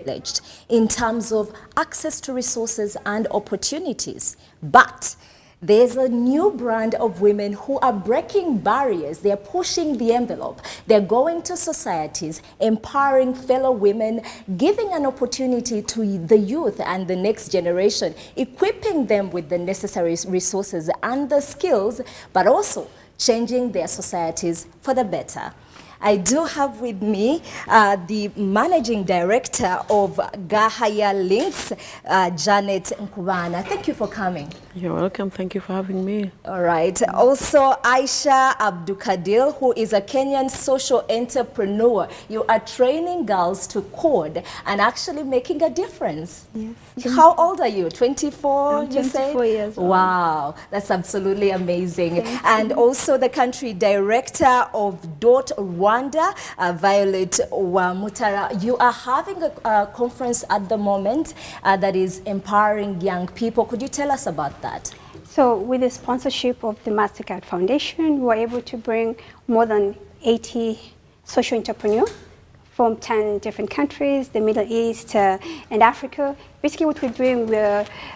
privileged in terms of access to resources and opportunities. But there's a new brand of women who are breaking barriers. They're pushing the envelope. They're going to societies, empowering fellow women, giving an opportunity to the youth and the next generation, equipping them with the necessary resources and the skills, but also changing their societies for the better. I do have with me the Managing Director of Gahaya Links, Janet Nkubana. Thank you for coming. You're welcome. Thank you for having me. All right. Also, Aisha Abdukadil, who is a Kenyan social entrepreneur. You are training girls to code and actually making a difference. Yes. How old are you? 24, I'm 24 years old. Wow, that's absolutely amazing. And also the country director of DOT Rwanda, Violet Wamutara. You are having a conference at the moment that is empowering young people. Could you tell us about that? So with the sponsorship of the MasterCard Foundation, we were able to bring more than 80 social entrepreneurs from 10 different countries, the Middle East and Africa. Basically what we're doing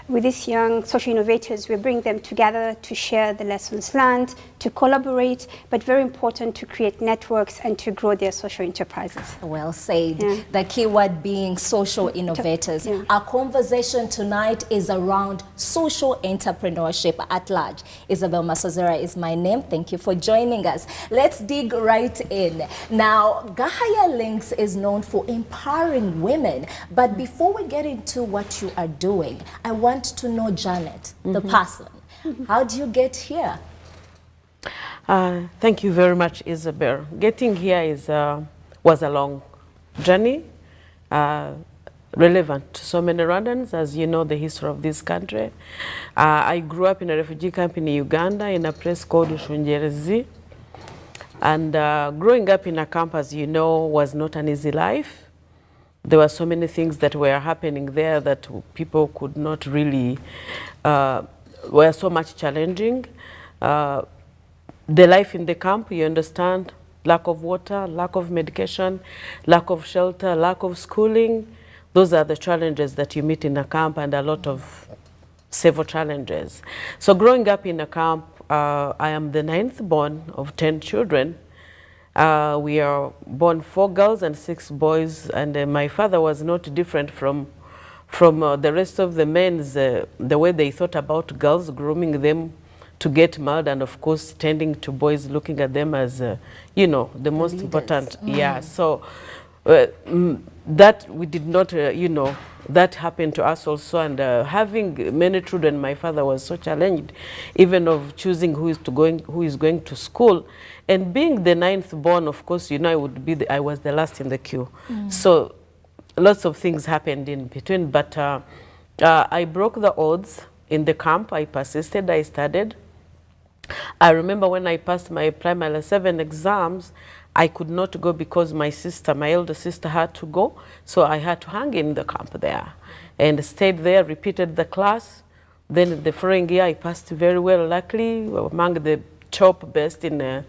with these young social innovators, we bring them together to share the lessons learned, to collaborate, but very important to create networks and to grow their social enterprises. Well said. Yeah. The key word being social innovators. Yeah. Our conversation tonight is around social entrepreneurship at large. Isabel Masozera is my name. Thank you for joining us. Let's dig right in. Now, Gahaya Links is known for empowering women, but before we get into what you are doing, I want to know Janet, the person. How do you get here? Thank you very much, Isabel. Getting here was a long journey, relevant to so many Rwandans, as you know the history of this country. I grew up in a refugee camp in Uganda in a place called Ushungerezi. And growing up in a camp, as you know, was not an easy life. There were so many things that were happening there that people could not really, were so much challenging. The life in the camp, you understand, lack of water, lack of medication, lack of shelter, lack of schooling. Those are the challenges that you meet in a camp, and a lot of several challenges. So growing up in a camp, I am the 9th born of 10 children. We are born 4 girls and 6 boys, and my father was not different from the rest of the men. The way they thought about girls, grooming them to get married, and of course tending to boys, looking at them as you know, the most important. Yeah, so that we did not, you know, that happened to us also. And having many children, my father was so challenged, even of choosing who is going to school. And being the 9th born, of course, you know, I was the last in the queue. So lots of things happened in between, but I broke the odds in the camp. I persisted, I studied. I remember when I passed my primary 7 exams, I could not go because my elder sister had to go. So I had to hang in the camp there and stayed there, repeated the class. Then the following year, I passed very well, luckily, among the top best in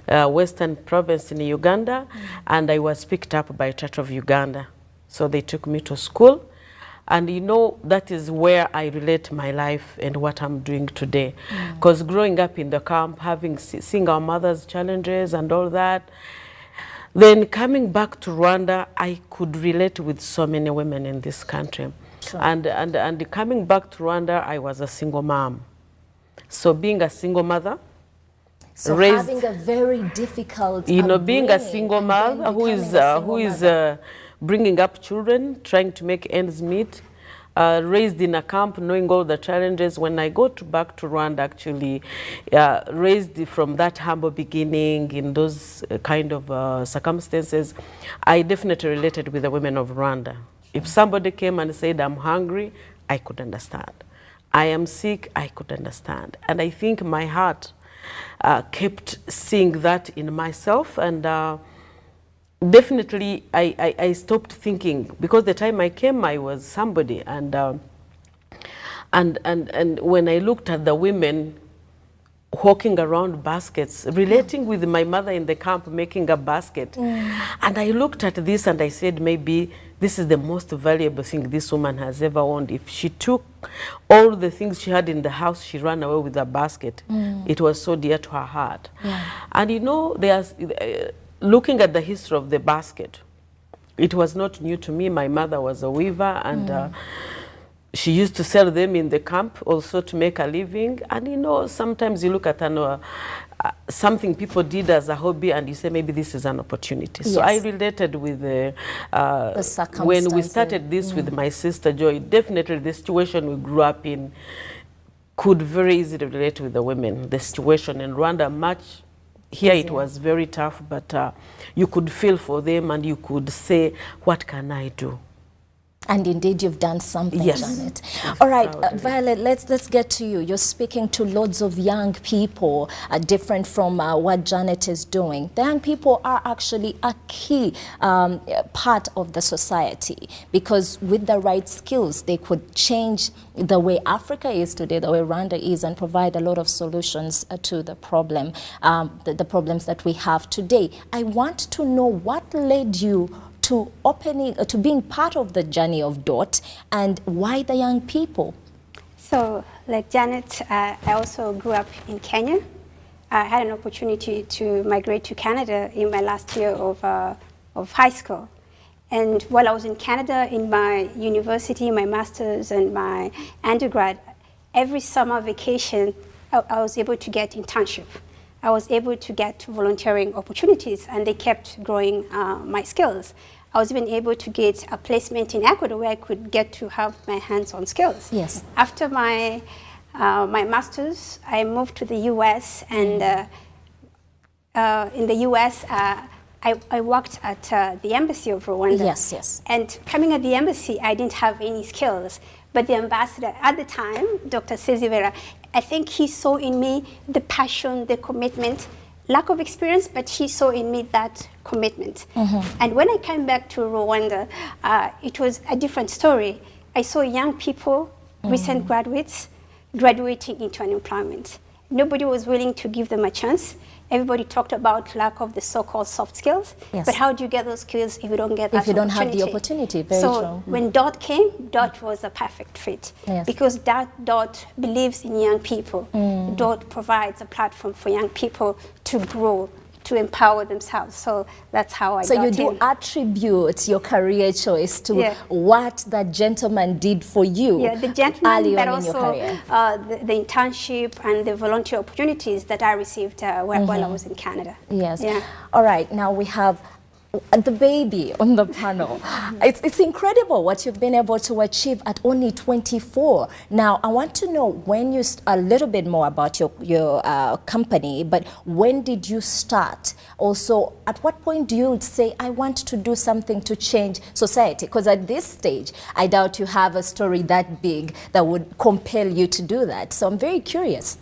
Western province in Uganda, and I was picked up by Church of Uganda. So they took me to school, and you know, that is where I relate my life and what I'm doing today. Because growing up in the camp, seeing our mother's challenges and all that, then coming back to Rwanda, I could relate with so many women in this country. Sure. And coming back to Rwanda, I was a single mom. So being a single mother, so having a very difficult, you know, being a single mother who is bringing up children, trying to make ends meet, raised in a camp, knowing all the challenges. When I back to Rwanda, actually, raised from that humble beginning in those kind of circumstances, I definitely related with the women of Rwanda. If somebody came and said, I'm hungry, I could understand. I am sick, I could understand. And I think my heart kept seeing that in myself, and definitely I stopped thinking, because the time I came I was somebody, and when I looked at the women walking around baskets, relating with my mother in the camp making a basket. And I looked at this and I said, maybe this is the most valuable thing this woman has ever owned. If she took all the things she had in the house, she ran away with a basket. It was so dear to her heart. And you know, there's, looking at the history of the basket, it was not new to me. My mother was a weaver, and she used to sell them in the camp also to make a living. And you know, sometimes you look at something people did as a hobby and you say maybe this is an opportunity. So I related with the when we started this with my sister Joy. Definitely the situation we grew up in could very easily relate with the women. The situation in Rwanda, much here it was very tough, but you could feel for them and you could say, what can I do? And indeed, you've done something, Janet. Yes, all right, Violet, let's get to you. You're speaking to loads of young people, different from what Janet is doing. The young people are actually a key part of the society, because with the right skills, they could change the way Africa is today, the way Rwanda is, and provide a lot of solutions to the problem, the problems that we have today. I want to know what led you to being part of the journey of DOT, and why the young people? So, like Janet, I also grew up in Kenya. I had an opportunity to migrate to Canada in my last year of high school. And while I was in Canada, in my university, my master's and my undergrad, every summer vacation, I was able to get internship. I was able to get volunteering opportunities, and they kept growing my skills. I was even able to get a placement in Ecuador where I could get to have my hands-on skills. Yes. After my master's, I moved to the U.S. and in the U.S. I worked at the embassy of Rwanda. Yes, yes. And coming at the embassy, I didn't have any skills. But the ambassador at the time, Dr. Sezibera, I think he saw in me the passion, the commitment, lack of experience, but he saw in me that commitment. And when I came back to Rwanda, it was a different story. I saw young people, recent graduates, graduating into unemployment. Nobody was willing to give them a chance. Everybody talked about lack of the so-called soft skills. Yes. But how do you get those skills if you don't get that opportunity? If you don't have the opportunity, very true. So when DOT came, DOT was a perfect fit. Yes. Because DOT believes in young people. DOT provides a platform for young people to grow, to empower themselves. So that's how I got in. So you do attribute your career choice to what that gentleman did for you. Yeah, the gentleman, early but on in your also career. The internship and the volunteer opportunities that I received while I was in Canada. Yes. Yeah. All right, now we have the baby on the panel. It's incredible what you've been able to achieve at only 24. Now, I want to know when you a little bit more about your company, but when did you start? Also, at what point do you say, I want to do something to change society? Because at this stage, I doubt you have a story that big that would compel you to do that. So I'm very curious.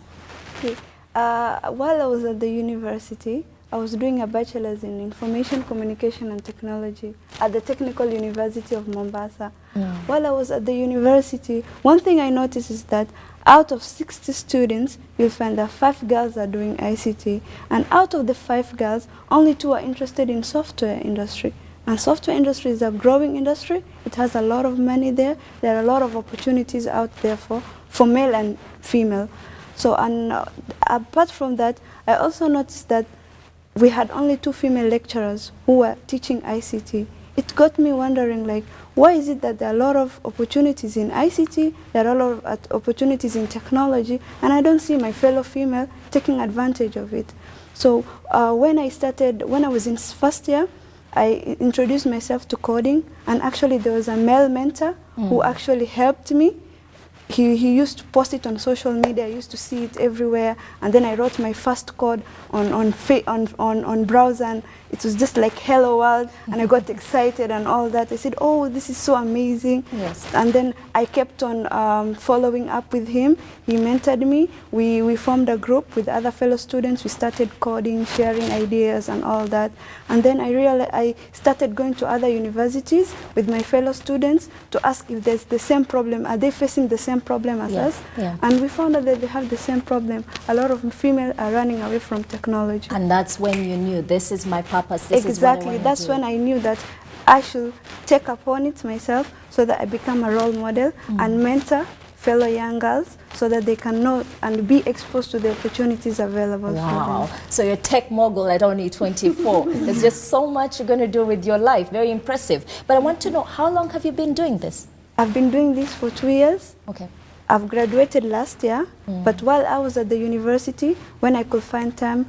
Okay. While I was at the university, I was doing a bachelor's in Information Communication and Technology at the Technical University of Mombasa. While I was at the university, one thing I noticed is that out of 60 students, you'll find that 5 girls are doing ICT. And out of the 5 girls, only 2 are interested in software industry. And software industry is a growing industry. It has a lot of money there. There are a lot of opportunities out there for male and female. So, and apart from that, I also noticed that we had only 2 female lecturers who were teaching ICT. It got me wondering, like, why is it that there are a lot of opportunities in ICT, there are a lot of opportunities in technology, and I don't see my fellow female taking advantage of it. So when I was in first year, I introduced myself to coding, and actually there was a male mentor who actually helped me. He used to post it on social media. I used to see it everywhere, and then I wrote my first code on browser, and it was just like hello world, and I got excited and all that. I said, oh, this is so amazing. Yes. And then I kept on following up with him. He mentored me. We formed a group with other fellow students. We started coding, sharing ideas and all that. And then I started going to other universities with my fellow students to ask if there's the same problem. Are they facing the same same problem as Yeah, us. yeah. And we found out that they have the same problem. A lot of females are running away from technology. And that's when you knew, this is my purpose, this is what I Exactly. want That's to do. when I knew that I should take upon it myself so that I become a role model and mentor fellow young girls so that they can know and be exposed to the opportunities available Wow. for them. So you're a tech mogul at only 24. There's just so much you're going to do with your life. Very impressive. But I want to know, how long have you been doing this? I've been doing this for 2 years. Okay. I've graduated last year, but while I was at the university, when I could find time,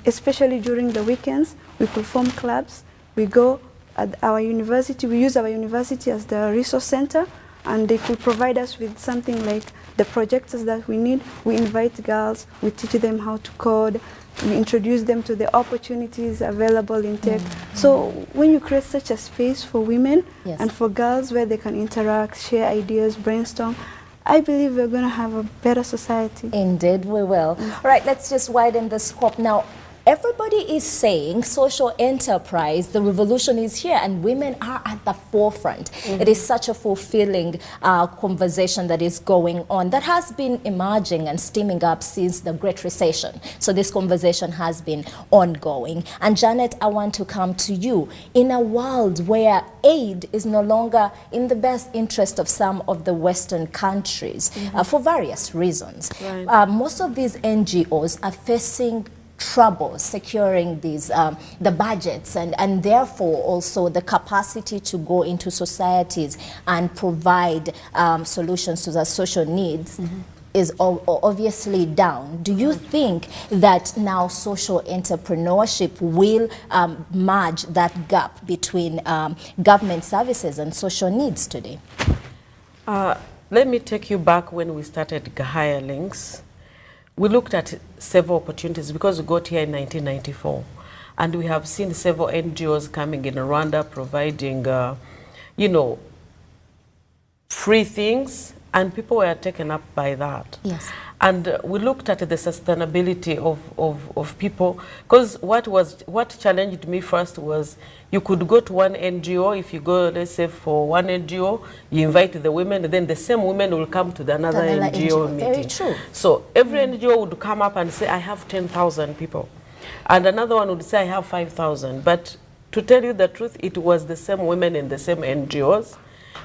especially during the weekends, we could form clubs. We go at our university, we use our university as the resource center, and they could provide us with something like the projectors that we need. We invite girls, we teach them how to code, we introduce them to the opportunities available in tech. So when you create such a space for women Yes. and for girls where they can interact, share ideas, brainstorm, I believe we're going to have a better society. Indeed, we will. All right, let's just widen the scope. Now, everybody is saying social enterprise, the revolution is here, and women are at the forefront. It is such a fulfilling conversation that is going on, that has been emerging and steaming up since the Great Recession. So this conversation has been ongoing. And Janet, I want to come to you. In a world where aid is no longer in the best interest of some of the Western countries, for various reasons, Right. most of these NGOs are facing trouble securing these the budgets and therefore also the capacity to go into societies and provide solutions to the social needs is obviously down. Do you think that now social entrepreneurship will merge that gap between government services and social needs today? Let me take you back when we started Gahaya Links. We looked at several opportunities because we got here in 1994, and we have seen several NGOs coming in Rwanda providing, you know, free things, and people were taken up by that. Yes. And we looked at the sustainability of people, because what challenged me first was you could go to one NGO. If you go, let's say, for one NGO, you invite the women, then the same women will come to another NGO meeting. Very true. So every NGO would come up and say, I have 10,000 people. And another one would say, I have 5,000. But to tell you the truth, it was the same women in the same NGOs.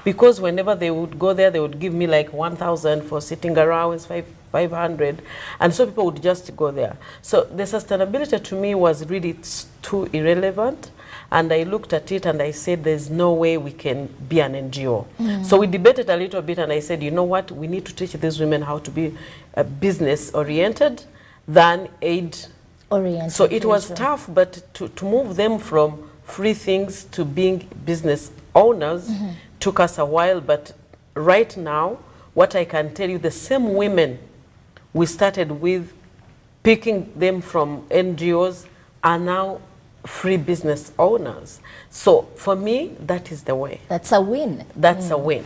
Because whenever they would go there, they would give me like 1,000 for sitting around, 500. And so people would just go there. So the sustainability to me was really too irrelevant. And I looked at it and I said, there's no way we can be an NGO. So we debated a little bit and I said, you know what, we need to teach these women how to be business-oriented than aid-oriented. So it was tough, but to move them from free things to being business owners took us a while. But right now, what I can tell you, the same women we started with, picking them from NGOs, are now free business owners. So for me, that is the way. That's a win. That's a win.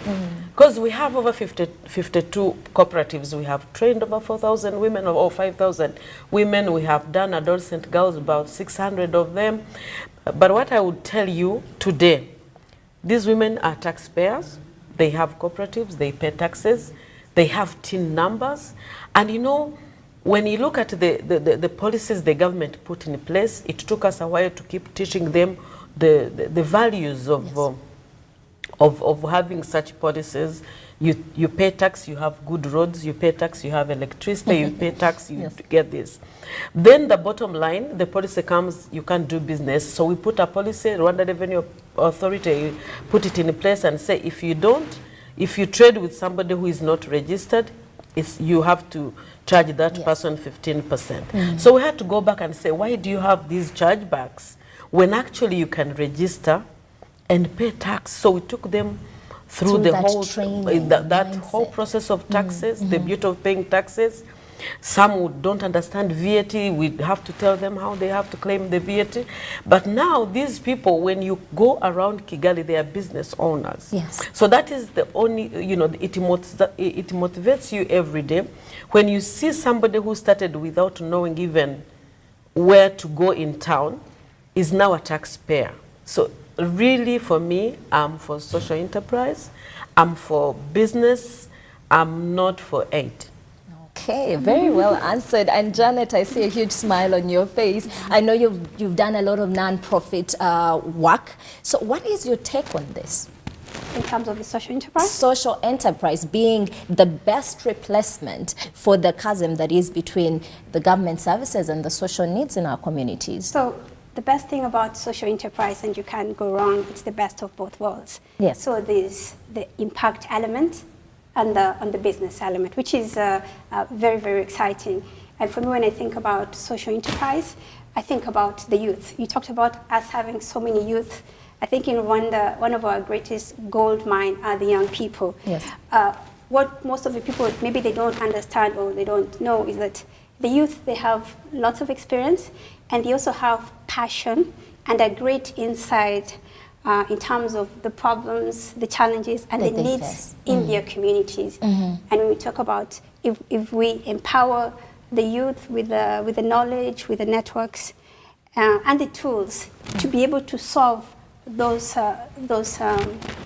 Because we have over 52 cooperatives. We have trained over 4,000 women or 5,000 women. We have done adolescent girls, about 600 of them. But what I would tell you today, these women are taxpayers. They have cooperatives. They pay taxes. They have TIN numbers. And you know, when you look at the policies the government put in place, it took us a while to keep teaching them the values of having such policies. You pay tax, you have good roads. You pay tax, you have electricity. You pay tax, you get this. Then the bottom line, the policy comes, you can't do business. So we put a policy, Rwanda Revenue Authority put it in place and say, if you trade with somebody who is not registered, you have to charge that person 15%. So we had to go back and say, why do you have these chargebacks when actually you can register and pay tax? So we took them through the whole whole process of taxes, the beauty of paying taxes. Some who don't understand VAT, we have to tell them how they have to claim the VAT. But now these people, when you go around Kigali, they are business owners. Yes. So that is the only, you know, it motivates you every day. When you see somebody who started without knowing even where to go in town, is now a taxpayer. So really for me, I'm for social enterprise, I'm for business, I'm not for 8. Okay, very well answered. And Janet, I see a huge smile on your face. I know you've done a lot of non-profit work. So what is your take on this? In terms of the social enterprise? Social enterprise being the best replacement for the chasm that is between the government services and the social needs in our communities. So the best thing about social enterprise, and you can't go wrong, it's the best of both worlds. Yes. So there's the impact element and the business element, which is very, very exciting. And for me, when I think about social enterprise, I think about the youth. You talked about us having so many youth. I think in Rwanda, one of our greatest gold mine are the young people. Yes. What most of the people, maybe they don't understand or they don't know, is that the youth, they have lots of experience, and they also have passion and a great insight in terms of the problems, the challenges, and the needs in their communities. And when we talk about if we empower the youth with the knowledge, with the networks, and the tools to be able to solve those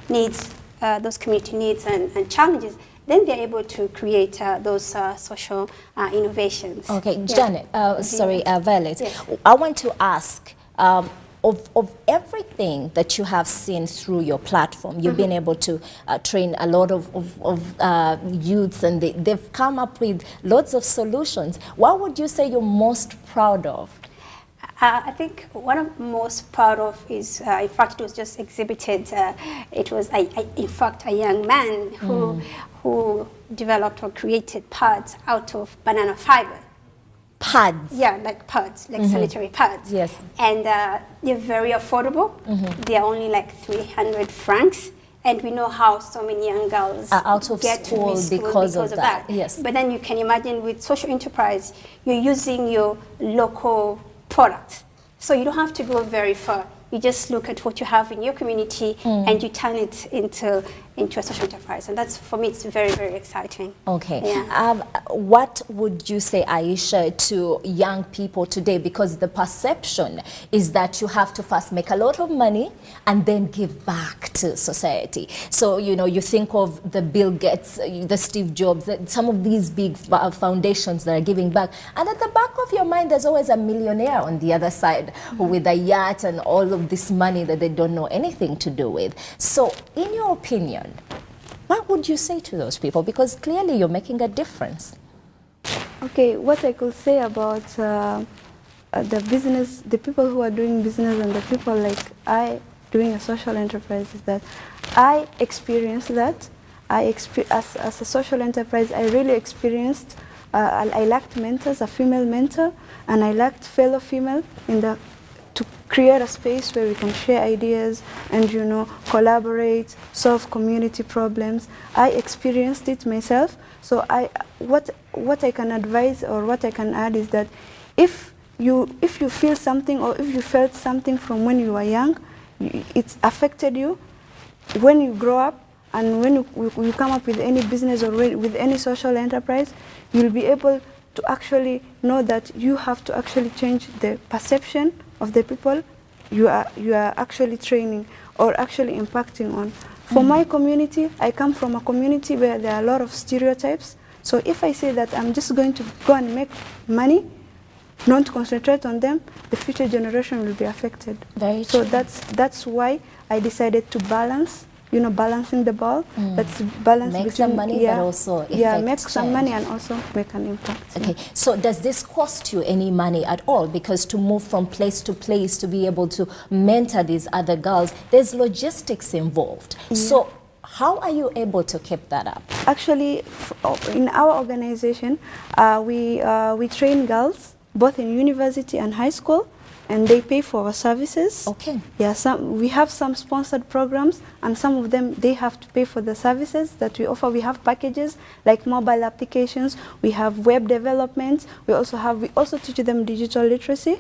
needs, those community needs and challenges, then they're able to create those social innovations. Okay, Yeah. Janet, sorry, Violet, Yes. I want to ask, of everything that you have seen through your platform, you've been able to train a lot of youths, and they've come up with lots of solutions. What would you say you're most proud of? I think one I'm most proud of is, in fact, it was just exhibited. It was, in fact, a young man who developed or created pads out of banana fiber. Pads? Yeah, like pads, like sanitary pads. Yes. And they're very affordable. They're only like 300 francs. And we know how so many young girls are out of get school to because of that. Yes. But then you can imagine with social enterprise, you're using your local product. So you don't have to go very far. You just look at what you have in your community and you turn it into a social enterprise. And that's, for me, it's very, very exciting. Okay. Yeah. What would you say, Aisha, to young people today? Because the perception is that you have to first make a lot of money and then give back to society. So, you know, you think of the Bill Gates, the Steve Jobs, some of these big foundations that are giving back. And at the back of your mind, there's always a millionaire on the other side with a yacht and all of this money that they don't know anything to do with. So, in your opinion, what would you say to those people? Because clearly you're making a difference. Okay, what I could say about the business, the people who are doing business and the people like I doing a social enterprise is that I experienced that. As a social enterprise, I really experienced, I lacked mentors, a female mentor, and I lacked fellow female to create a space where we can share ideas and, you know, collaborate, solve community problems. I experienced it myself. So what I can advise or what I can add is that if you feel something or if you felt something from when you were young, it's affected you, when you grow up and when you come up with any business or with any social enterprise, you'll be able to actually know that you have to actually change the perception of the people you are actually training or actually impacting on. For my community, I come from a community where there are a lot of stereotypes. So if I say that I'm just going to go and make money, not concentrate on them, the future generation will be affected. Very so true. that's why I decided to balance, you know, balancing the ball. That's balance Make between, some money, but also make some change. money and also make an impact. Okay, so does this cost you any money at all? Because to move from place to place to be able to mentor these other girls, there's logistics involved. So how are you able to keep that up? Actually, in our organization, we train girls both in university and high school, and they pay for our services. Okay. Yeah, we have some sponsored programs, and some of them, they have to pay for the services that we offer. We have packages like mobile applications, we have web development, we also teach them digital literacy,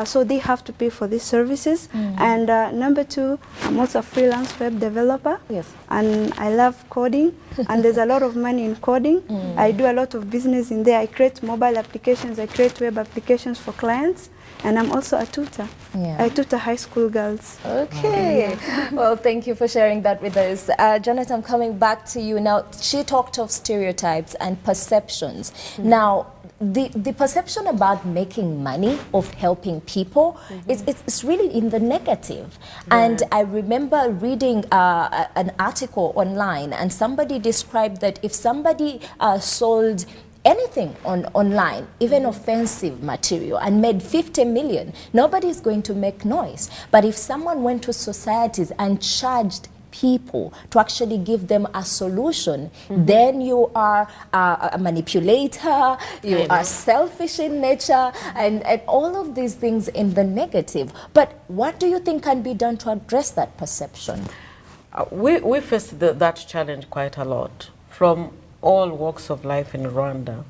so they have to pay for these services. And number two, I'm also a freelance web developer. Yes. And I love coding, and there's a lot of money in coding. I do a lot of business in there. I create mobile applications, I create web applications for clients. And I'm also a tutor. Yeah. I tutor high school girls. Okay. Well, thank you for sharing that with us. Janet, I'm coming back to you now. She talked of stereotypes and perceptions. Now, the perception about making money, of helping people, it's really in the negative. And I remember reading an article online, and somebody described that if somebody sold anything online, even offensive material, and made 50 million, nobody's going to make noise. But if someone went to societies and charged people to actually give them a solution, then you are a manipulator, you are selfish in nature, and all of these things in the negative. But what do you think can be done to address that perception? We faced that challenge quite a lot from all walks of life in Rwanda.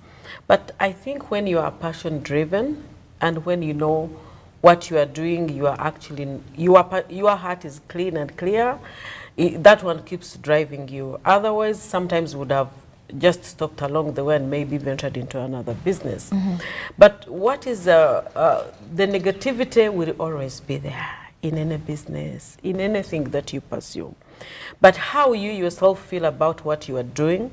But I think when you are passion driven and when you know what you are doing, you are actually, your heart is clean and clear, that one keeps driving you. Otherwise, sometimes would have just stopped along the way and maybe ventured into another business. But what is the negativity will always be there in any business, in anything that you pursue. But how you yourself feel about what you are doing,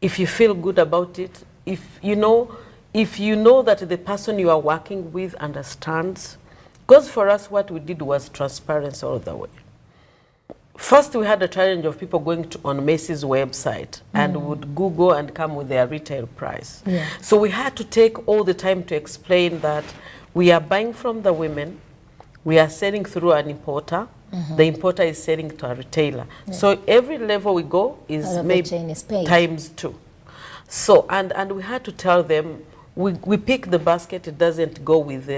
if you feel good about it, if you know that the person you are working with understands, because for us what we did was transparency all the way. First, we had a challenge of people going on Macy's website and would Google and come with their retail price. Yeah. So we had to take all the time to explain that we are buying from the women, we are selling through an importer, the importer is selling to a retailer. Yeah. So every level we go is maybe times 2. So, and we had to tell them, we pick the basket, it doesn't go with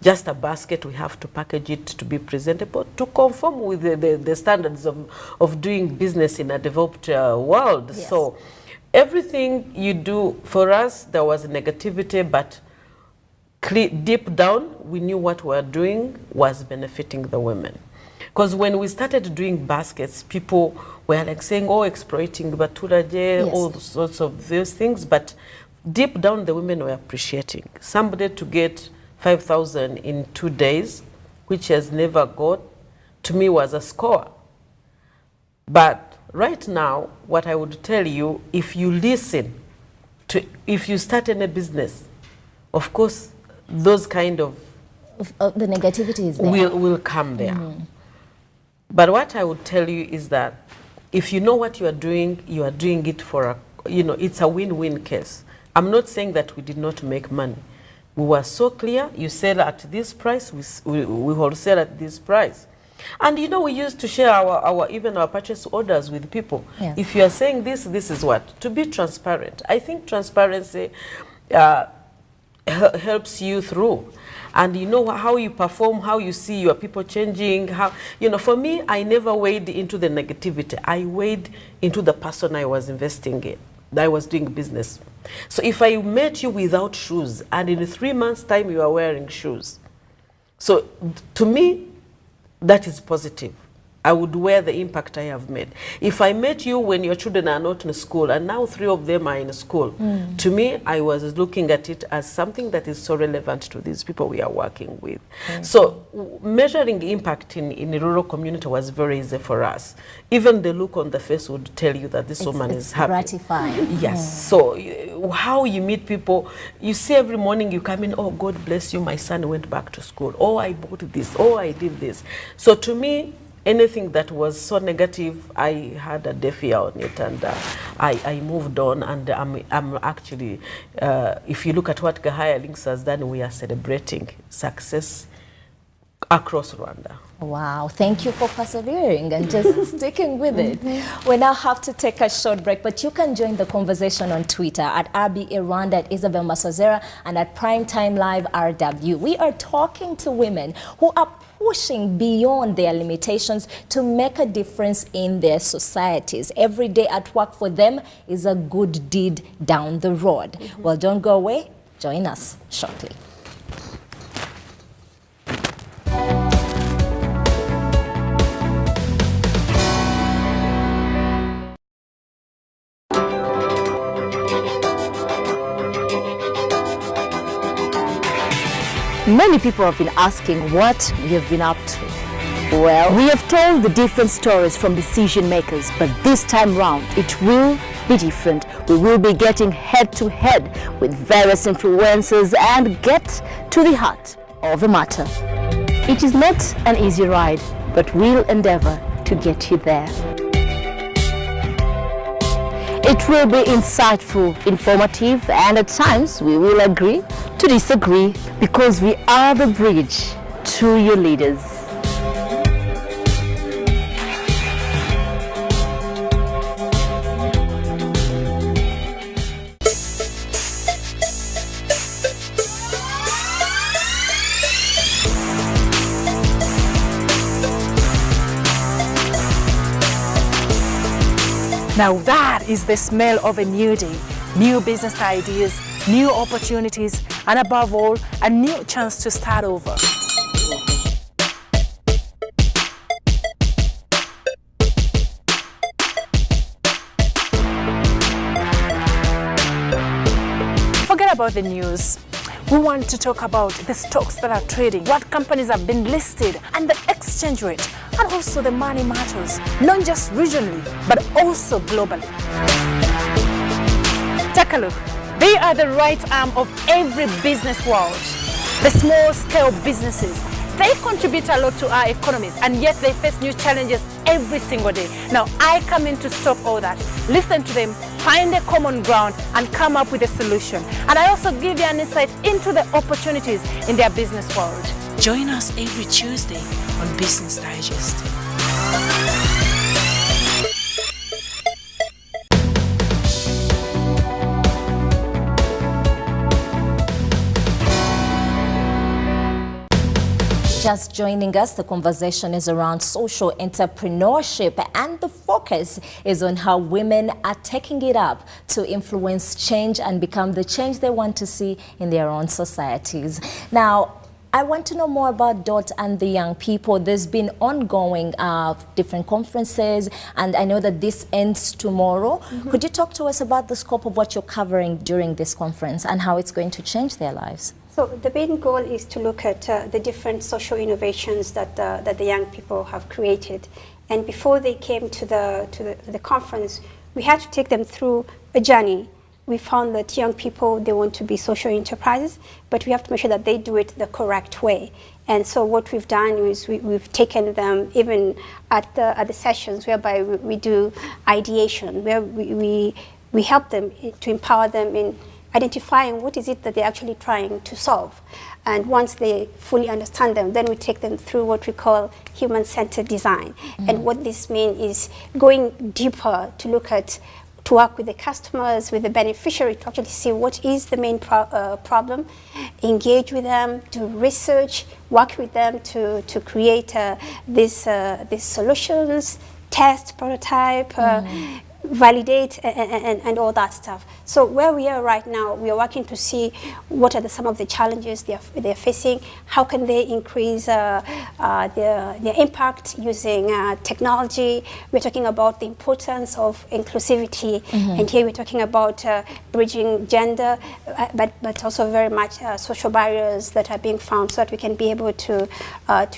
just a basket, we have to package it to be presentable, to conform with the standards of doing business in a developed world. Yes. So everything you do, for us, there was negativity, but deep down, we knew what we were doing was benefiting the women. Because when we started doing baskets, people were like saying, oh, exploiting Baturaje, all sorts of those things. But deep down, the women were appreciating. Somebody to get 5,000 in 2 days, which has never got, to me was a score. But right now, what I would tell you, if you listen to, if you start in a business, of course, those kind of the negativity is there. will come there. But what I would tell you is that if you know what you are doing it for it's a win-win case. I'm not saying that we did not make money. We were so clear, you sell at this price, we wholesale at this price. And we used to share even our purchase orders with people. Yeah. If you are saying this is what? To be transparent. I think transparency helps you through. And how you perform, how you see your people changing, how, for me, I never weighed into the negativity. I weighed into the person I was investing in, that I was doing business. So if I met you without shoes, and in 3 months' time you are wearing shoes, so to me, that is positive. I would wear the impact I have made. If I met you when your children are not in school, and now 3 of them are in school, to me, I was looking at it as something that is so relevant to these people we are working with. So measuring impact in the rural community was very easy for us. Even the look on the face would tell you that this woman is happy. Gratifying. Yes. So how you meet people, you see every morning you come in, oh, God bless you, my son went back to school. Oh, I bought this. Oh, I did this. So to me, anything that was so negative, I had a deaf ear on it, and I moved on. And I'm actually, if you look at what Gahaya Links has done, we are celebrating success across Rwanda. Wow, thank you for persevering and just sticking with it. We now have to take a short break, but you can join the conversation on Twitter at RBA Rwanda, at Isabel Masozera, and at Primetime Live RW. We are talking to women who are pushing beyond their limitations to make a difference in their societies. Every day at work for them is a good deed down the road. Well, don't go away. Join us shortly. Many people have been asking what we have been up to. Well, we have told the different stories from decision makers, but this time round it will be different. We will be getting head to head with various influencers and get to the heart of the matter. It is not an easy ride, but we'll endeavor to get you there. It will be insightful, informative, and at times we will agree to disagree because we are the bridge to your leaders. Now that is the smell of a new day, new business ideas, new opportunities, and above all, a new chance to start over. Forget about the news. We want to talk about the stocks that are trading, what companies have been listed, and the exchange rate, and also the money matters, not just regionally, but also globally. Take a look. They are the right arm of every business world. The small-scale businesses, they contribute a lot to our economies, and yet they face new challenges every single day. Now, I come in to stop all that. Listen to them, find a common ground, and come up with a solution. And I also give you an insight into the opportunities in their business world. Join us every Tuesday on Business Digest. Just joining us, the conversation is around social entrepreneurship, and the focus is on how women are taking it up to influence change and become the change they want to see in their own societies. Now, I want to know more about DOT and the young people. There's been ongoing different conferences, and I know that this ends tomorrow. Could you talk to us about the scope of what you're covering during this conference and how it's going to change their lives? So the main goal is to look at the different social innovations that the young people have created. And before they came to the conference, we had to take them through a journey. We found that young people, they want to be social enterprises, but we have to make sure that they do it the correct way. And so what we've done is we've taken them even at the sessions whereby we do ideation, where we help them to empower them in identifying what is it that they're actually trying to solve. And once they fully understand them, then we take them through what we call human-centered design. And what this means is going deeper to look at, to work with the customers, with the beneficiary, to actually see what is the main problem, engage with them, do research, work with them to create these solutions, test, prototype, validate, and all that stuff. So where we are right now, we are working to see what are some of the challenges they're facing, how can they increase their impact using technology. We're talking about the importance of inclusivity, and here we're talking about bridging gender, but also very much social barriers that are being found so that we can be able to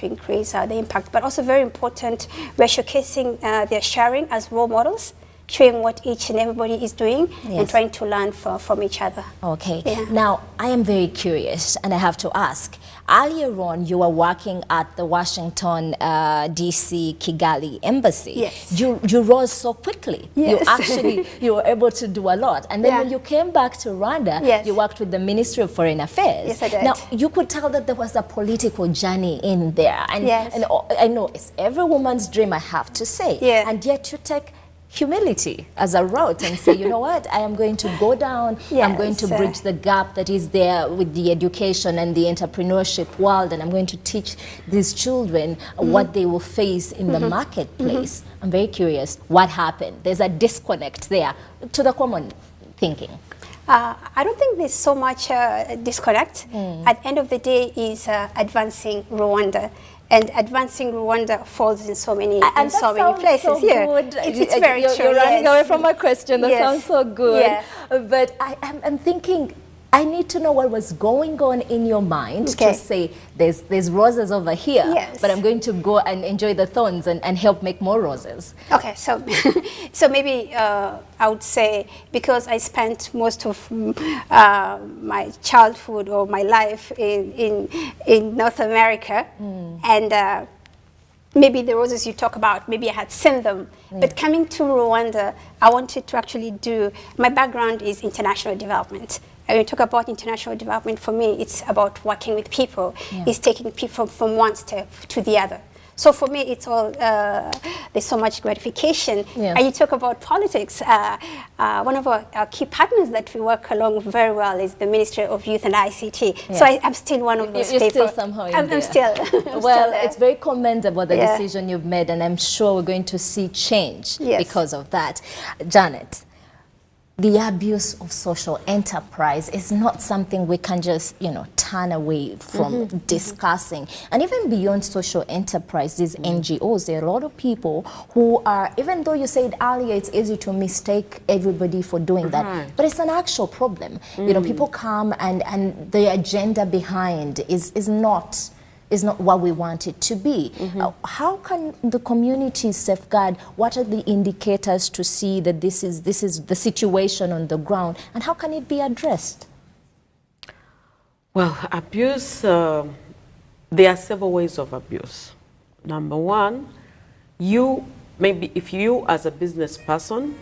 increase the impact. But also very important, we're showcasing their sharing as role models, showing what each and everybody is doing, and trying to learn from each other. Okay. Yeah. Now, I am very curious, and I have to ask. Earlier on, you were working at the Washington, D.C. Kigali Embassy. Yes. You rose so quickly. Yes. You were able to do a lot. And then when you came back to Rwanda, you worked with the Ministry of Foreign Affairs. Yes, I did. Now, you could tell that there was a political journey in there. And, and I know it's every woman's dream, I have to say. Yeah. And yet you take humility as a route and say, you know what, I am going to go down, I'm going to bridge the gap that is there with the education and the entrepreneurship world, and I'm going to teach these children what they will face in the marketplace. I'm very curious, what happened? There's a disconnect there to the common thinking. I don't think there's so much disconnect. At the end of the day is advancing Rwanda. And advancing Rwanda falls in so many places. So good. It's very true. You're running away from my question. That sounds so good. Yeah. But I'm thinking, I need to know what was going on in your mind Okay. to say there's roses over here, Yes. but I'm going to go and enjoy the thorns and help make more roses. Okay, so so maybe I would say, because I spent most of my childhood or my life in North America, and maybe the roses you talk about, maybe I had seen them. But coming to Rwanda, I wanted to actually do, my background is international development. And when you talk about international development, for me, it's about working with people. It's taking people from one step to the other. So for me, it's all, there's so much gratification. Yes. And you talk about politics. One of our key partners that we work along very well is the Ministry of Youth and ICT. Yes. So I'm still one of those You're people. still somehow in I'm there. still. Well, it's very commendable, the Yeah. decision you've made, and I'm sure we're going to see change Yes. because of that. Janet, the abuse of social enterprise is not something we can just, turn away from discussing. And even beyond social enterprise, these NGOs, there are a lot of people who are, even though you said earlier it's easy to mistake everybody for doing that, but it's an actual problem. People come and the agenda behind is not what we want it to be. How can the community safeguard? What are the indicators to see that this is the situation on the ground, and how can it be addressed? Well, abuse, there are several ways of abuse. Number one, maybe if you as a business person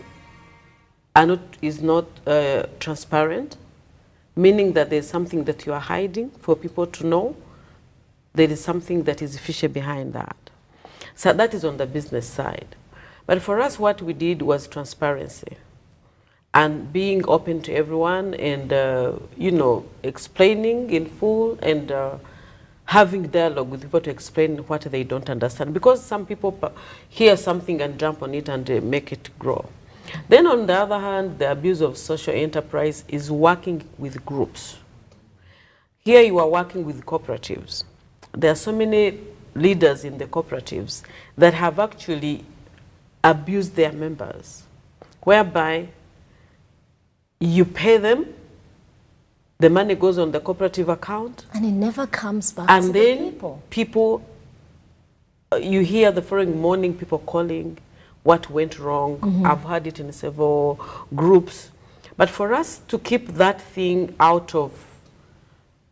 is not transparent, meaning that there's something that you are hiding for people to know, there is something that is fishy behind that. So that is on the business side. But for us, what we did was transparency and being open to everyone and, explaining in full and having dialogue with people to explain what they don't understand. Because some people hear something and jump on it and make it grow. Then on the other hand, the abuse of social enterprise is working with groups. Here you are working with cooperatives. There are so many leaders in the cooperatives that have actually abused their members, whereby you pay them, the money goes on the cooperative account, And it never comes back and to then the people. you hear the following morning people calling what went wrong. I've heard it in several groups. But for us to keep that thing out of,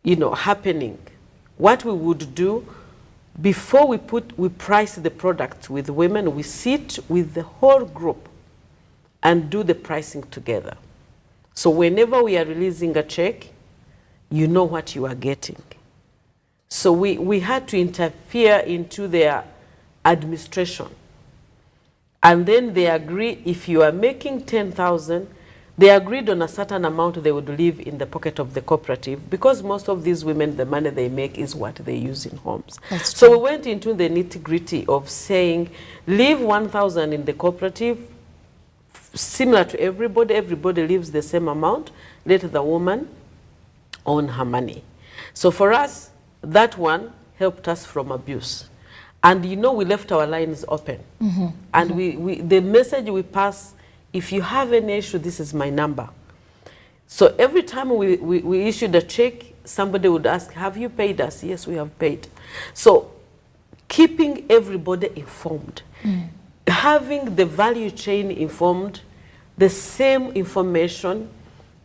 happening, what we would do, before we price the product with women, we sit with the whole group and do the pricing together. So whenever we are releasing a check, you know what you are getting. So we had to interfere into their administration. And then they agree, if you are making 10,000, they agreed on a certain amount they would leave in the pocket of the cooperative, because most of these women, the money they make is what they use in homes. So we went into the nitty-gritty of saying, leave 1,000 in the cooperative, similar to everybody leaves the same amount, let the woman own her money. So for us, that one helped us from abuse. And we left our lines open. And the message we pass, if you have any issue, this is my number. So every time we issued a check, somebody would ask, have you paid us? Yes, we have paid. So keeping everybody informed, having the value chain informed, the same information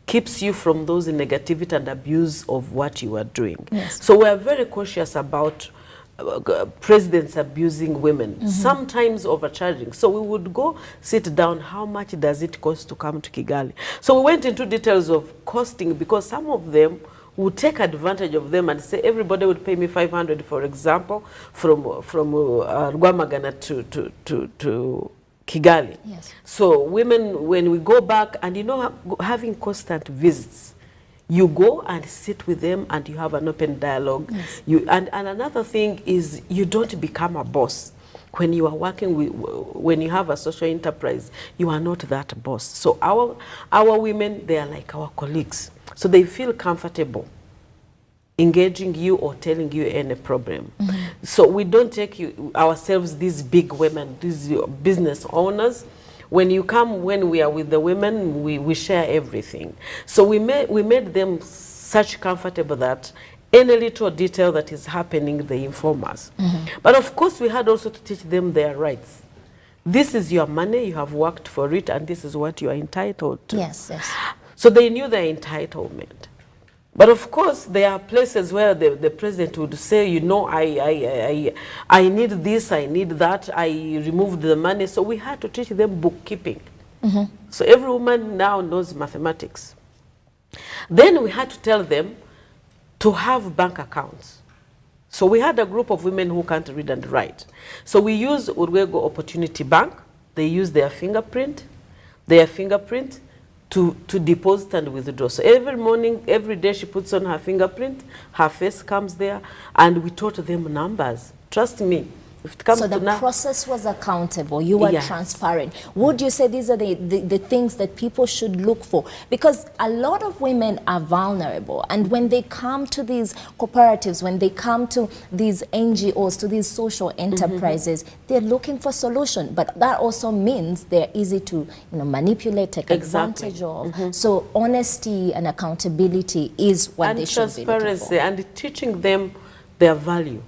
keeps you from those negativity and abuse of what you are doing. Yes. So we are very cautious about presidents abusing women, sometimes overcharging. So we would go sit down, how much does it cost to come to Kigali? So we went into details of costing, because some of them would take advantage of them and say, everybody would pay me 500, for example, from Rwamagana to Kigali. Yes. So women, when we go back, and having constant visits, you go and sit with them and you have an open dialogue. Yes. And another thing is, you don't become a boss. When you are working when you have a social enterprise, you are not that boss. So our women, they are like our colleagues. So they feel comfortable engaging you or telling you any problem. So we don't take ourselves these big women, these business owners. When you come, when we are with the women, we share everything. So we made them such comfortable that any little detail that is happening, they inform us. But of course, we had also to teach them their rights. This is your money, you have worked for it, and this is what you are entitled to. Yes, yes. So they knew their entitlement. But of course, there are places where the president would say, you know, I need this, I need that, I removed the money. So we had to teach them bookkeeping. So every woman now knows mathematics. Then we had to tell them to have bank accounts. So we had a group of women who can't read and write. So we use Urwego Opportunity Bank. They use their fingerprint to deposit and withdraw. So every morning, every day she puts on her fingerprint, her face comes there, and we taught them numbers. Trust me. If it comes So to the process was accountable. You were Yes. transparent. Would you say these are the things that people should look for? Because a lot of women are vulnerable. And when they come to these cooperatives, when they come to these NGOs, to these social enterprises, they're looking for solution. But that also means they're easy to manipulate, take Exactly. advantage of. So honesty and accountability is what and they should be looking transparency for. and teaching them their value.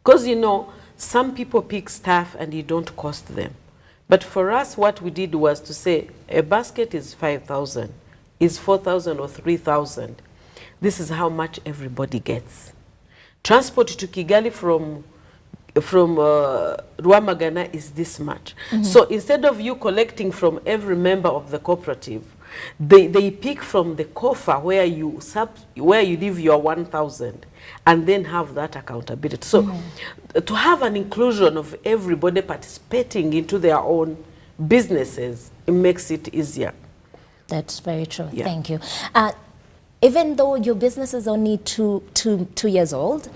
Because, you know, some people pick stuff and you don't cost them. But for us, what we did was to say, a basket is 5,000, is 4,000 or 3,000. This is how much everybody gets. Transport to Kigali from Rwamagana is this much. So instead of you collecting from every member of the cooperative, they pick from the coffer where you leave your 1,000 and then have that accountability. So to have an inclusion of everybody participating into their own businesses, it makes it easier. That's very true. Yeah. Thank you. Even though your business is only two years old,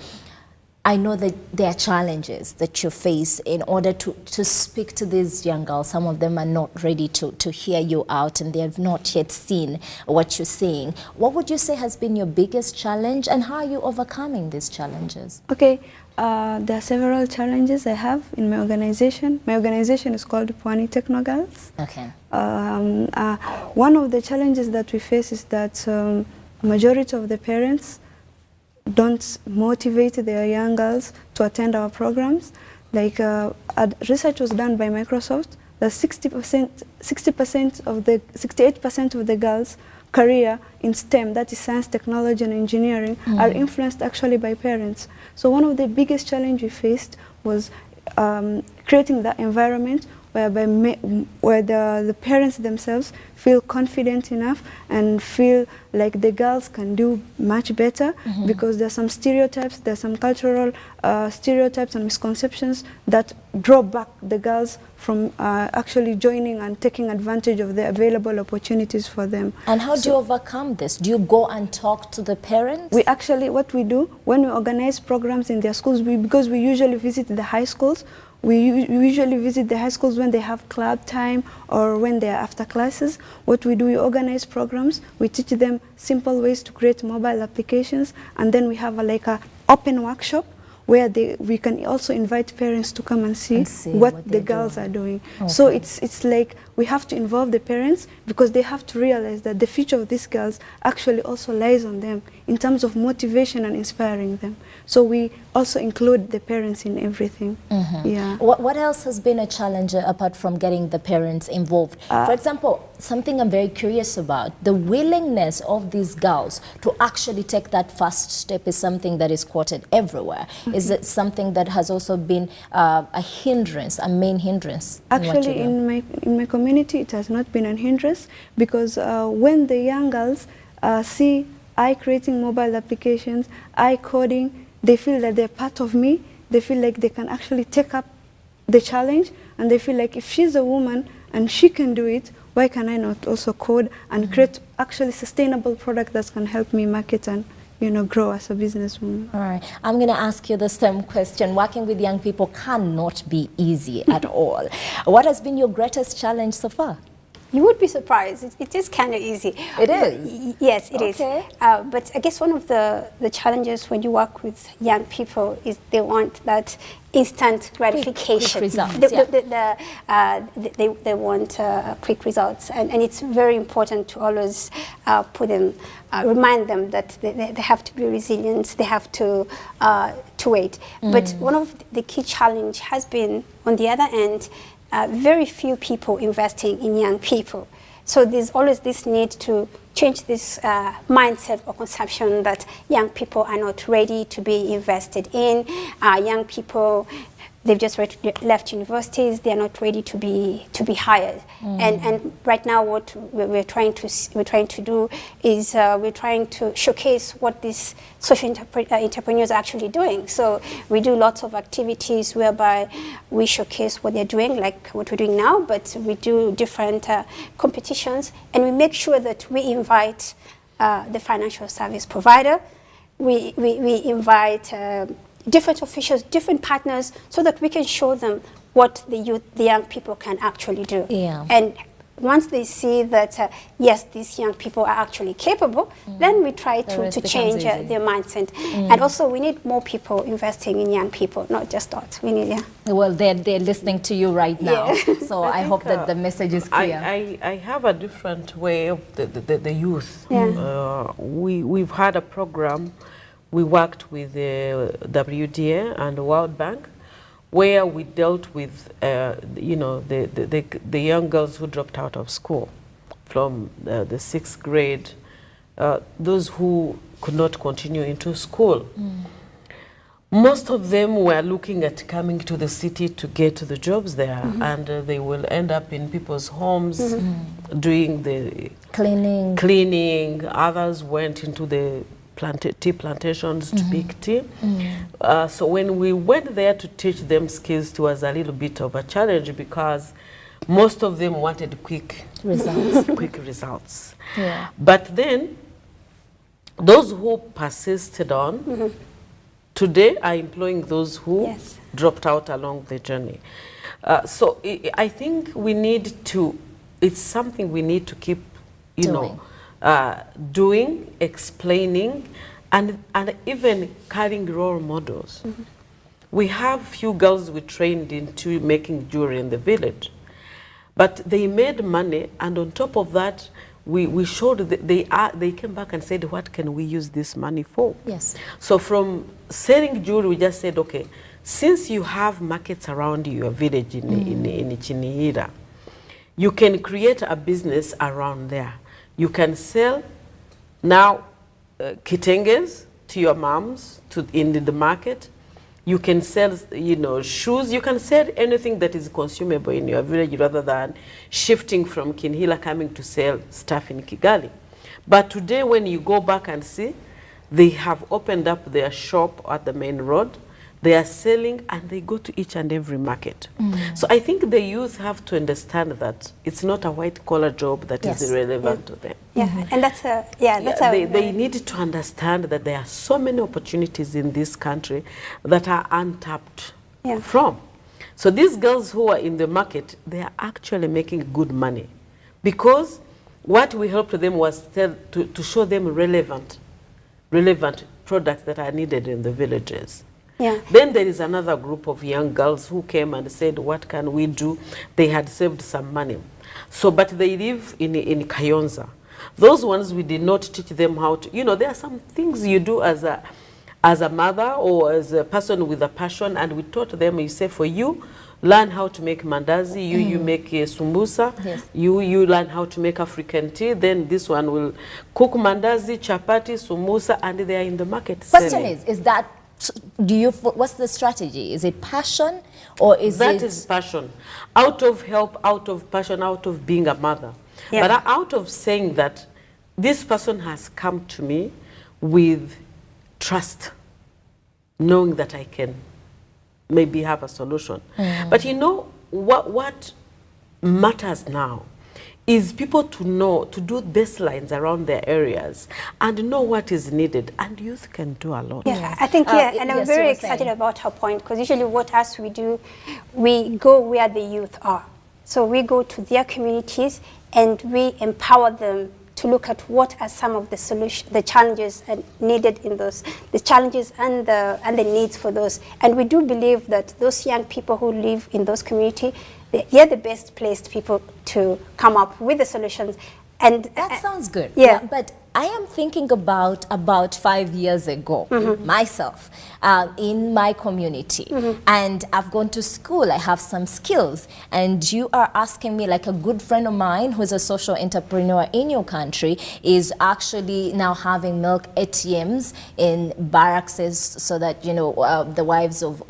I know that there are challenges that you face in order to speak to these young girls. Some of them are not ready to hear you out and they have not yet seen what you're saying. What would you say has been your biggest challenge and how are you overcoming these challenges? Okay, there are several challenges I have in my organization. My organization is called Pwani Techno Girls. Okay. One of the challenges that we face is that majority of the parents don't motivate their young girls to attend our programs. Like research was done by Microsoft that 68% of the girls' career in STEM, that is science, technology, and engineering, are influenced actually by parents. So one of the biggest challenges we faced was creating that environment where the parents themselves feel confident enough and feel like the girls can do much better, because there's some stereotypes, there's some cultural stereotypes and misconceptions that draw back the girls from actually joining and taking advantage of the available opportunities for them. And how do you overcome this? Do you go and talk to the parents? We actually, what we do when we organize programs in their schools, because we usually visit the high schools, we usually visit the high schools when they have club time or when they are after classes. What we do, we organize programs, we teach them simple ways to create mobile applications, and then we have like a open workshop where we can also invite parents to come and see what the girls are doing. Okay. So it's like we have to involve the parents, because they have to realize that the future of these girls actually also lies on them in terms of motivation and inspiring them. So we also include the parents in everything. Yeah. What else has been a challenge apart from getting the parents involved? For example, something I'm very curious about, the willingness of these girls to actually take that first step is something that is quoted everywhere. Is it something that has also been a hindrance, a main hindrance? Actually, in my community, it has not been a hindrance, because when the young girls see I creating mobile applications, I coding, they feel that they're part of me. They feel like they can actually take up the challenge, and they feel like if she's a woman and she can do it, why can I not also code and create actually sustainable product that can help me market and grow as a businesswoman. All right, I'm going to ask you the same question. Working with young people cannot be easy at all. What has been your greatest challenge so far? You would be surprised. It is kind of easy. It is? Yes, it is. Okay. But I guess one of the challenges when you work with young people is they want that instant gratification. Quick results, They want quick results. And it's very important to always remind them that they have to be resilient, they have to wait. But one of the key challenge has been, on the other end, very few people investing in young people. So there's always this need to change this mindset or conception that young people are not ready to be invested in. Young people, they've just left universities, they are not ready to be hired. And right now what we're trying to do is we're trying to showcase what these social entrepreneurs are actually doing. So we do lots of activities whereby we showcase what they're doing, like what we're doing now, but we do different competitions, and we make sure that we invite the financial service provider, we invite different officials, different partners, so that we can show them what the young people can actually do. Yeah. And once they see that, yes, these young people are actually capable, then we try to change their mindset. And also, we need more people investing in young people, not just us. We need, Well, they're listening to you right now. Yeah. So I hope that the message is clear. I have a different way of the youth. Yeah. We've had a program. We worked with the WDA and the World Bank, where we dealt with, the young girls who dropped out of school from the 6th grade, those who could not continue into school. Most of them were looking at coming to the city to get the jobs there, and they will end up in people's homes doing the cleaning. Others went into the tea plantations to pick tea. So when we went there to teach them skills, it was a little bit of a challenge because most of them wanted quick results. Yeah. But then those who persisted on today are employing those who dropped out along the journey. So I think we need to, it's something we need to keep, doing, explaining, and even carrying role models. We have few girls we trained into making jewelry in the village, but they made money, and on top of that, we showed that they came back and said, what can we use this money for? Yes. So from selling jewelry, we just said, okay, since you have markets around your village in Chinihira, you can create a business around there. You can sell now kitenges to your moms in the market. You can sell, shoes. You can sell anything that is consumable in your village rather than shifting from Kinhila coming to sell stuff in Kigali. But today, when you go back and see, they have opened up their shop at the main road. They are selling, and they go to each and every market. So I think the youth have to understand that it's not a white-collar job that is irrelevant to them. Yeah, and that's they need to understand that there are so many opportunities in this country that are untapped from. So these girls who are in the market, they are actually making good money, because what we helped them was to show them relevant products that are needed in the villages. Yeah. Then there is another group of young girls who came and said, what can we do? They had saved some money. So, but they live in Kayonza. Those ones, we did not teach them how to, there are some things you do as a mother or as a person with a passion, and we taught them, you say, for you, learn how to make mandazi, you make sumbusa, you learn how to make African tea, then this one will cook mandazi, chapati, sumbusa, and they are in the market Question selling. is that, what's the strategy? Is it passion, or is That is passion. Out of help, out of passion, out of being a mother. Yeah. But out of saying that this person has come to me with trust, knowing that I can maybe have a solution. But what matters now is people to know, to do baselines around their areas and know what is needed, and youth can do a lot. Yeah, I think, and I'm very excited about her point, because usually what we do, we go where the youth are. So we go to their communities and we empower them to look at what are some of the solutions, the challenges needed in those, the challenges and the needs for those. And we do believe that those young people who live in those communities, they're the best placed people to come up with the solutions. And that sounds good. Yeah. But I am thinking about 5 years ago, myself, in my community. And I've gone to school, I have some skills. And you are asking me, like a good friend of mine who's a social entrepreneur in your country is actually now having milk ATMs in barracks so that, you know, the wives of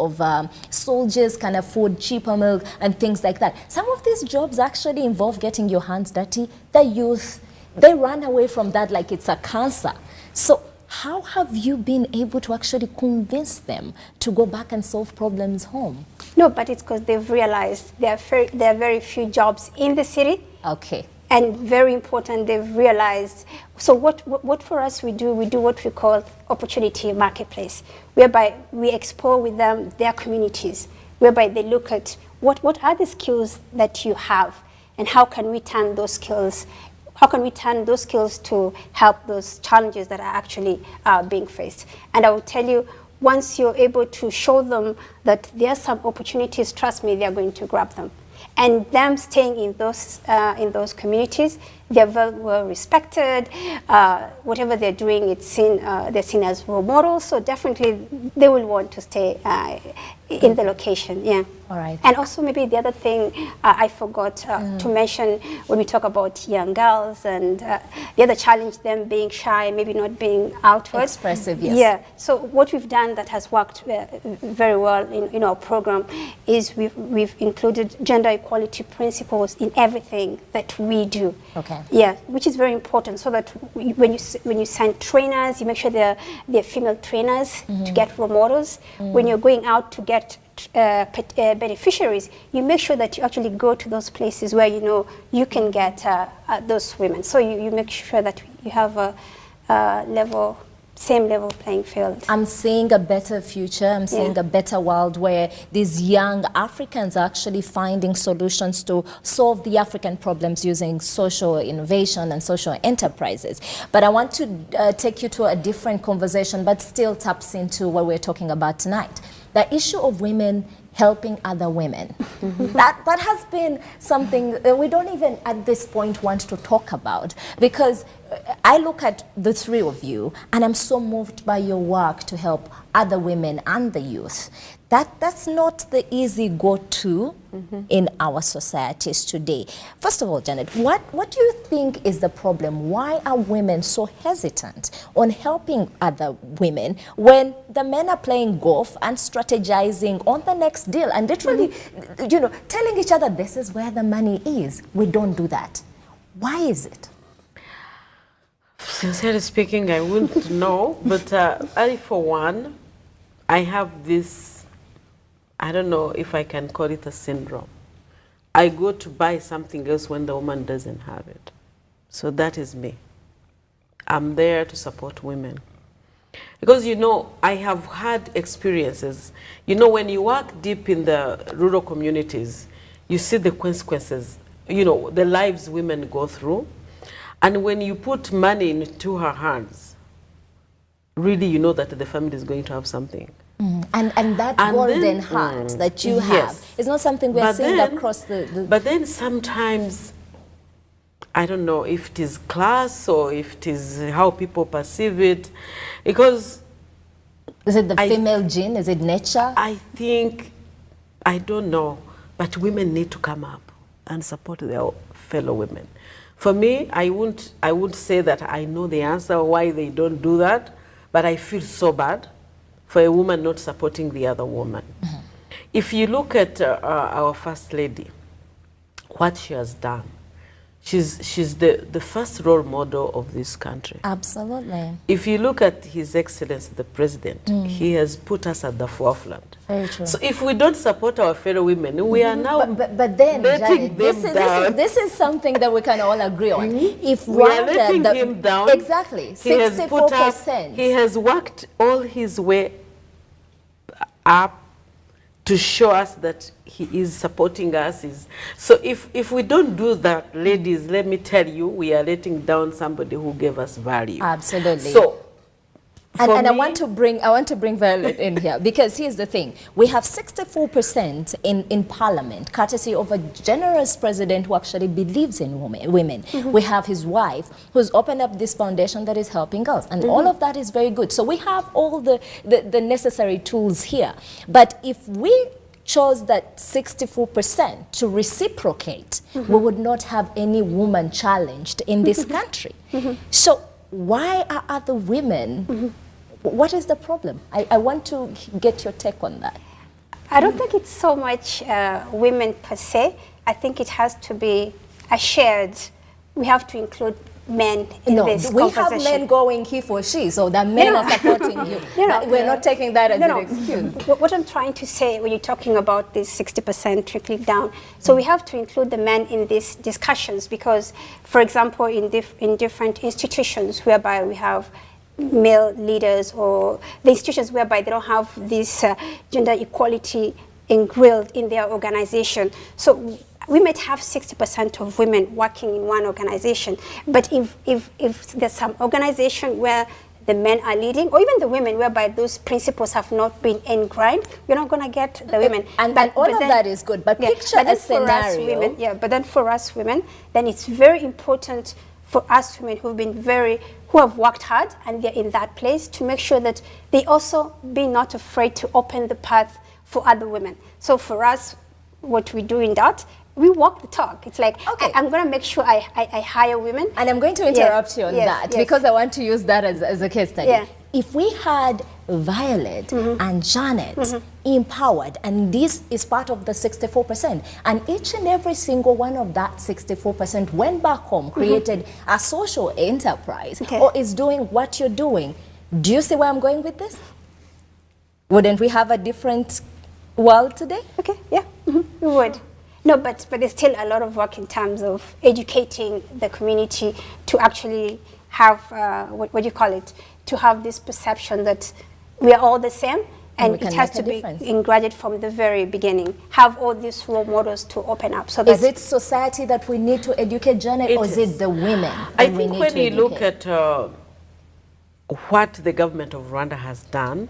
soldiers can afford cheaper milk and things like that. Some of these jobs actually involve getting your hands dirty. The youth, they run away from that like it's a cancer. So how have you been able to actually convince them to go back and solve problems home? No, but it's because they've realized there are very few jobs in the city. Okay. And very important, they've realized. So what for us we do what we call opportunity marketplace, whereby we explore with them their communities, whereby they look at what are the skills that you have, and how can we turn those skills to help those challenges that are actually being faced. And I will tell you, once you're able to show them that there are some opportunities, trust me, they're going to grab them. And them staying in those communities, they're very well respected. Whatever they're doing, they're seen as role models. So definitely, they will want to stay in the location. Yeah. All right. And also, maybe the other thing I forgot to mention when we talk about young girls and the other challenge, them being shy, maybe not being outward. Expressive, yes. Yeah. So what we've done that has worked very well in our program is we've included gender equality principles in everything that we do. Okay. Yeah, which is very important, so that when you send trainers, you make sure they're female trainers to get role models. When you're going out to get beneficiaries, you make sure that you actually go to those places where you know you can get those women. So you make sure that you have a same level playing field. I'm seeing a better future. I'm seeing a better world where these young Africans are actually finding solutions to solve the African problems using social innovation and social enterprises. But I want to take you to a different conversation, but still taps into what we're talking about tonight. The issue of women helping other women. That has been something we don't even at this point want to talk about, because I look at the three of you and I'm so moved by your work to help other women and the youth. That's not the easy go-to in our societies today. First of all, Janet, what do you think is the problem? Why are women so hesitant on helping other women when the men are playing golf and strategizing on the next deal and literally, you know, telling each other this is where the money is? We don't do that. Why is it? Sincerely speaking, I wouldn't know, but I, for one, I have this, I don't know if I can call it a syndrome. I go to buy something else when the woman doesn't have it. So that is me. I'm there to support women. Because, you know, I have had experiences. You know, when you work deep in the rural communities, you see the consequences, you know, the lives women go through. And when you put money into her hands, really you know that the family is going to have something. And that golden heart that you have is not something we're seeing across the... But then sometimes, I don't know if it is class or if it is how people perceive it, because... Is it the female gene? Is it nature? I think, I don't know, but women need to come up and support their fellow women. For me, I wouldn't say that I know the answer why they don't do that, but I feel so bad for a woman not supporting the other woman. If you look at our First Lady, what she has done, she's the first role model of this country. Absolutely. If you look at His Excellency, the President, he has put us at the forefront. Very true. So if we don't support our fellow women, we are now but then, letting Janet, them down. This is something that we can all agree on. If we are letting him down. Exactly. 64%. He has worked all his way up to show us that he is supporting us. So if we don't do that, ladies, let me tell you, we are letting down somebody who gave us value. Absolutely. So, and I want to bring Violet in here, because here's the thing: we have 64% in Parliament, courtesy of a generous president who actually believes in women. We have his wife who's opened up this foundation that is helping us, and all of that is very good. So we have all the necessary tools here. But if we chose that 64% to reciprocate, we would not have any woman challenged in this country. So why are other women, what is the problem? I want to get your take on that. I don't think it's so much women per se. I think it has to be a shared, we have to include men in this we conversation. have men going he for she, so that men are supporting you. We're not taking that as an excuse. What I'm trying to say when you're talking about this 60% trickling down, so we have to include the men in these discussions, because, for example, in different institutions whereby we have male leaders, or the institutions whereby they don't have this gender equality ingrained in their organization. So we might have 60% of women working in one organization, but if there's some organization where the men are leading, or even the women, whereby those principles have not been ingrained, you're not going to get the women. And all of that is good, but picture a scenario. But then for us women, then it's very important for us women who have worked hard and they're in that place, to make sure that they also be not afraid to open the path for other women. So for us, what we do in that, we walk the talk. It's like, okay, I'm going to make sure I hire women. And I'm going to interrupt you on that, because I want to use that as a case study. If we had Violet and Janet empowered, and this is part of the 64%, and each and every single one of that 64% went back home, created a social enterprise, or is doing what you're doing, do you see where I'm going with this? Wouldn't we have a different world today? Okay, we would. No, but there's still a lot of work in terms of educating the community to actually have, what do you call it, to have this perception that we are all the same, and it has to be ingrained from the very beginning. Have all these role models to open up. So is it society that we need to educate, Janet, or is it the women? I think when you look at what the government of Rwanda has done,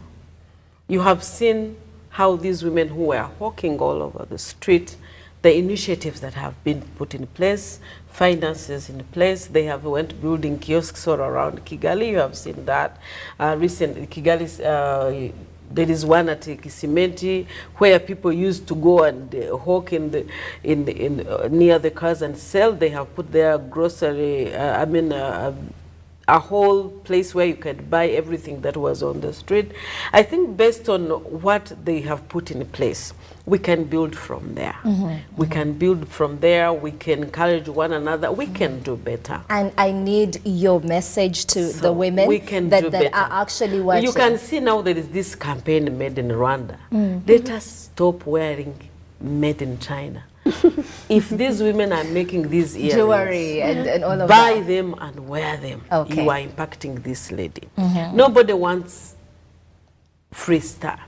you have seen how these women who were hawking all over the street, the initiatives that have been put in place, finances in place. They have went building kiosks all around Kigali. You have seen that. Recently, Kigali, there is one at Kisimenti where people used to go and hawk near the cars and sell. They have put their grocery, a whole place where you could buy everything that was on the street. I think based on what they have put in place, we can build from there. We can build from there. We can encourage one another. We can do better. And I need your message to the women that are actually watching. You can see now there is this campaign made in Rwanda. Let us stop wearing made in China. If these women are making these earrings, jewelry and all of buy that, them and wear them. Okay. You are impacting this lady. Nobody wants free stuff.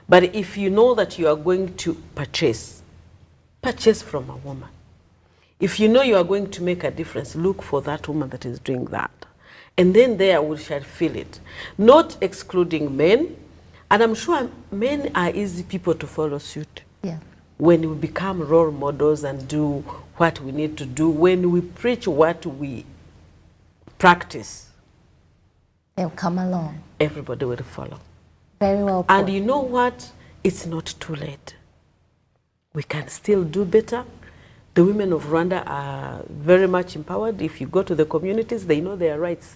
But if you know that you are going to purchase from a woman. If you know you are going to make a difference, look for that woman that is doing that. And then there we shall feel it. Not excluding men. And I'm sure men are easy people to follow suit. Yeah. When we become role models and do what we need to do, when we preach what we practice, they'll come along. Everybody will follow. Very well put. And you know what? It's not too late. We can still do better. The women of Rwanda are very much empowered. If you go to the communities, they know their rights.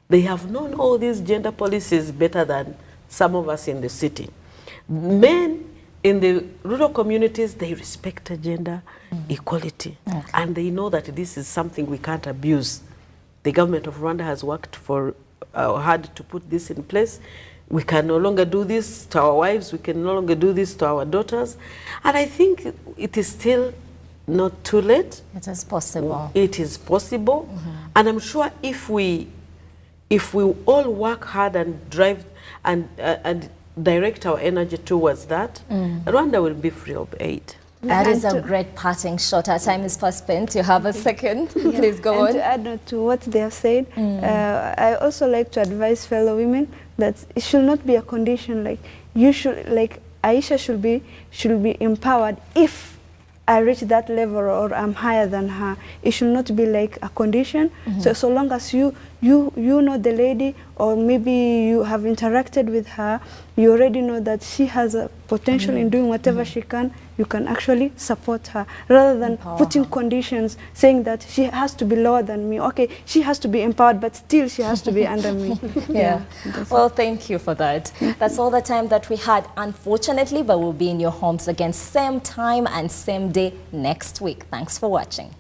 They have known all these gender policies better than some of us in the city. Men in the rural communities, they respect gender equality. Okay. And they know that this is something we can't abuse. The government of Rwanda has worked hard to put this in place. We can no longer do this to our wives. We can no longer do this to our daughters. And I think it is still not too late. It is possible. It is possible. And I'm sure if we all work hard and drive and direct our energy towards that, Rwanda will be free of aid. That is a great parting shot. Our time is fast spent. You have a second. Please go on. And to add to what they have said, I also like to advise fellow women that it should not be a condition. Like you should, like Aisha should be empowered if I reach that level or I'm higher than her. It should not be like a condition. So long as you know the lady, or maybe you have interacted with her, you already know that she has a potential in doing whatever she can, you can actually support her, rather than putting conditions saying that she has to be lower than me. Okay, she has to be empowered, but still she has to be under me. Yeah. Well, thank you for that. That's all the time that we had, unfortunately, but we'll be in your homes again same time and same day next week. Thanks for watching.